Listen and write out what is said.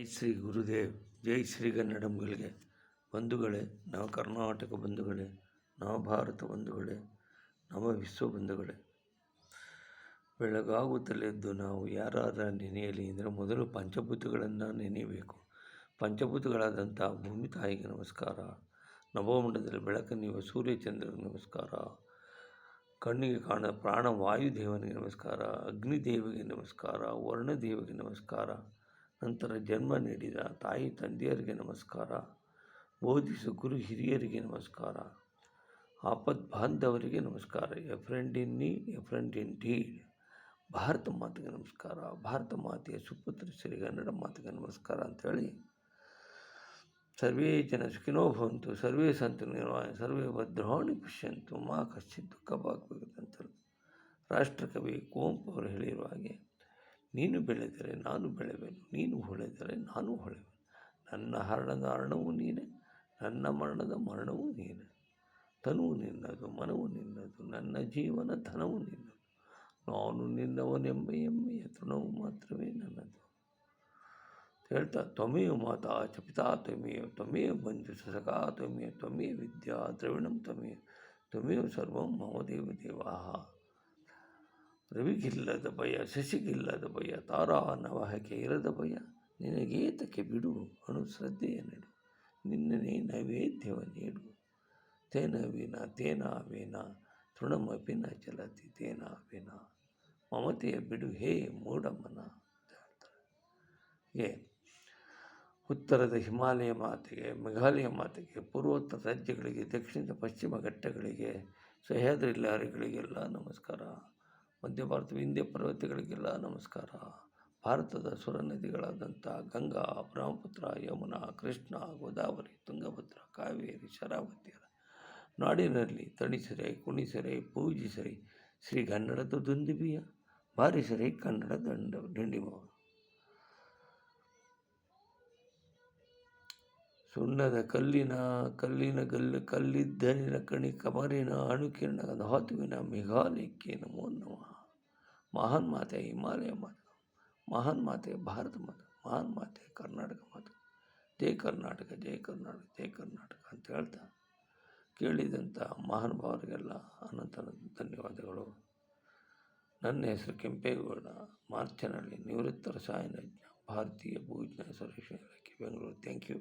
ಜೈ ಶ್ರೀ ಗುರುದೇವ್, ಜೈ ಶ್ರೀ ಕನ್ನಡಂಗಳಿಗೆ ಬಂಧುಗಳೇ, ನವ ಕರ್ನಾಟಕ ಬಂಧುಗಳೇ, ನವ ಭಾರತ ಬಂಧುಗಳೇ, ನವ ವಿಶ್ವ ಬಂಧುಗಳೇ. ಬೆಳಗಾಗುತ್ತಲೆದ್ದು ನಾವು ಯಾರ ನೆನೆಯಲಿ ಅಂದರೆ ಮೊದಲು ಪಂಚಭೂತಗಳನ್ನು ನೆನೆಯಬೇಕು. ಪಂಚಭೂತಗಳಾದಂಥ ಭೂಮಿ ತಾಯಿಗೆ ನಮಸ್ಕಾರ, ನವಮಂಡಲದಲ್ಲಿ ಬೆಳಕನ್ನಿರುವ ಸೂರ್ಯಚಂದ್ರನಿಗೆ ನಮಸ್ಕಾರ, ಕಣ್ಣಿಗೆ ಕಾಣ ಪ್ರಾಣವಾಯುದೇವನಿಗೆ ನಮಸ್ಕಾರ, ಅಗ್ನಿದೇವಿಗೆ ನಮಸ್ಕಾರ, ವರ್ಣದೇವಿಗೆ ನಮಸ್ಕಾರ, ನಂತರ ಜನ್ಮ ನೀಡಿದ ತಾಯಿ ತಂದೆಯರಿಗೆ ನಮಸ್ಕಾರ, ಬೋಧಿಸು ಗುರು ಹಿರಿಯರಿಗೆ ನಮಸ್ಕಾರ, ಆಪತ್ ಬಾಂಧವರಿಗೆ ನಮಸ್ಕಾರ, A friend in need, A friend in deed. Bharat ಮಾತೆಗೆ ನಮಸ್ಕಾರ, ಭಾರತ ಮಾತೆಯ ಸುಪುತ್ರ ಶ್ರೀ ಕನ್ನಡ ಮಾತೆಗೆ ನಮಸ್ಕಾರ ಅಂಥೇಳಿ ಸರ್ವೇ ಜನ ಸುಖಿನೋ ಭವಂತು, ಸರ್ವೇ ಸಂತು ನಿರ್ವಾಣ, ಸರ್ವೇ ಭದ್ರಾಣಿ ಪಶ್ಯಂತು, ಮಾ ಕಶ್ಚಿತ್ ದುಃಖ ಭಾಗಬೇಕಂತ ರಾಷ್ಟ್ರಕವಿ ಕುವೆಂಪು ಅವರು ಹೇಳಿರುವ ಹಾಗೆ, ನೀನು ಬೆಳೆದರೆ ನಾನು ಬೆಳೆವೆನು, ನೀನು ಹೊಳೆದರೆ ನಾನು ಹೊಳೆವೆನು, ನನ್ನ ಹರಣದ ಹರಣವೂ ನೀನೆ, ನನ್ನ ಮರಣದ ಮರಣವೂ ನೀನೆ, ತನುವು ನಿನ್ನದು, ಮನವು ನಿನ್ನದು, ನನ್ನ ಜೀವನ ಧನವು ನಿನ್ನದು, ನಾನು ನಿನ್ನವನೆಂಬ ಹೆಮ್ಮೆಯ ತೃಣವು ಮಾತ್ರವೇ ನನ್ನದು ಹೇಳ್ತಾ, ತ್ವಮೇವ ಮಾತಾ ಚ ಪಿತಾ ತ್ವಮೇವ, ತ್ವಮೇವ ಬಂಧು ಸಖಾ ತ್ವಮೇವ, ತ್ವಮೇವ ವಿದ್ಯಾ ದ್ರವಿಣಂ ತ್ವಮೇವ, ತ್ವಮೇವ ಸರ್ವಂ ಮಮ ದೇವದೇವಾಃ. ರವಿಗಿಲ್ಲದ ಭಯ, ಶಶಿಗಿಲ್ಲದ ಭಯ, ತಾರಾ ನವಹಕ್ಕೆ ಇರದ ಭಯ, ನಿನಗೇತಕ್ಕೆ ಬಿಡು ಅನುಶ್ರದ್ಧೆಯ ನೆಡು, ನಿನ್ನನೇ ನೈವೇದ್ಯವ ನೀಡು, ತೇನವಿನ ತೇನಾವೇನ ತೃಣಮಪಿ ನ ಚಲತಿ ತೇನಾವೇನ, ಮಮತೆಯ ಬಿಡು ಹೇ ಮೂಢಮನ ಅಂತ ಹೇಳ್ತಾರೆ. ಹೀಗೆ ಉತ್ತರದ ಹಿಮಾಲಯ ಮಾತೆಗೆ, ಮೇಘಾಲಯ ಮಾತೆಗೆ, ಪೂರ್ವೋತ್ತರ ರಾಜ್ಯಗಳಿಗೆ, ದಕ್ಷಿಣದ ಪಶ್ಚಿಮ ಘಟ್ಟಗಳಿಗೆ, ಸಹ್ಯಾದ್ರಿ ಲಹರಿಗಳಿಗೆಲ್ಲ ನಮಸ್ಕಾರ, ಮಧ್ಯ ಭಾರತ ವಿಂಧ್ಯ ಪರ್ವತಗಳಿಗೆಲ್ಲ ನಮಸ್ಕಾರ, ಭಾರತದ ಸುರ ನದಿಗಳಾದಂಥ ಗಂಗಾ, ಬ್ರಹ್ಮಪುತ್ರ, ಯಮುನಾ, ಕೃಷ್ಣ, ಗೋದಾವರಿ, ತುಂಗಭದ್ರಾ, ಕಾವೇರಿ, ಶರಾವತಿಯರ ನಾಡಿನಲ್ಲಿ ತಣಿಸಿರೆ, ಕುಣಿಸಿರೆ, ಪೂಜಿಸಿರೆ ಶ್ರೀ ಕನ್ನಡದ ದುಂದುಬಿಯ, ಬಾರಿಸಿರೆ ಕನ್ನಡ ದಂಡಿಮವ. ಸುಣ್ಣದ ಕಲ್ಲಿನ ಕಲ್ಲಿದ್ದಲಿನ ಕಣಿ ಕಮರಿನ ಅಣುಕಿರಣ ಧಾತುವಿನ ಮೇಘಾಲಯಕ್ಕೆ ನಮೋ ನಮಃ. ಮಹಾನ್ ಮಾತೆ ಹಿಮಾಲಯ ಮಾತೆ, ಮಹಾನ್ ಮಾತೆ ಭಾರತ ಮಾತೆ, ಮಹಾನ್ ಮಾತೆ ಕರ್ನಾಟಕ ಮಾತೆ. ಜೈ ಕರ್ನಾಟಕ, ಜೈ ಕರ್ನಾಟಕ, ಜೈ ಕರ್ನಾಟಕ ಅಂತ ಹೇಳ್ತಾ ಕೇಳಿದಂಥ ಮಹಾನುಭಾವರಿಗೆಲ್ಲ ಅನಂತ ಧನ್ಯವಾದಗಳು. ನನ್ನ ಹೆಸರು ಕೆಂಪೇಗೌಡ, ಮಾರ್ಚನಹಳ್ಳಿ, ನಿವೃತ್ತ ರಸಾಯನಜ್ಞ, ಭಾರತೀಯ ಭೂವಿಜ್ಞಾನ ಸರ್ವೇಕ್ಷಣಾ ಇಲಾಖೆ, ಬೆಂಗಳೂರು. Thank you.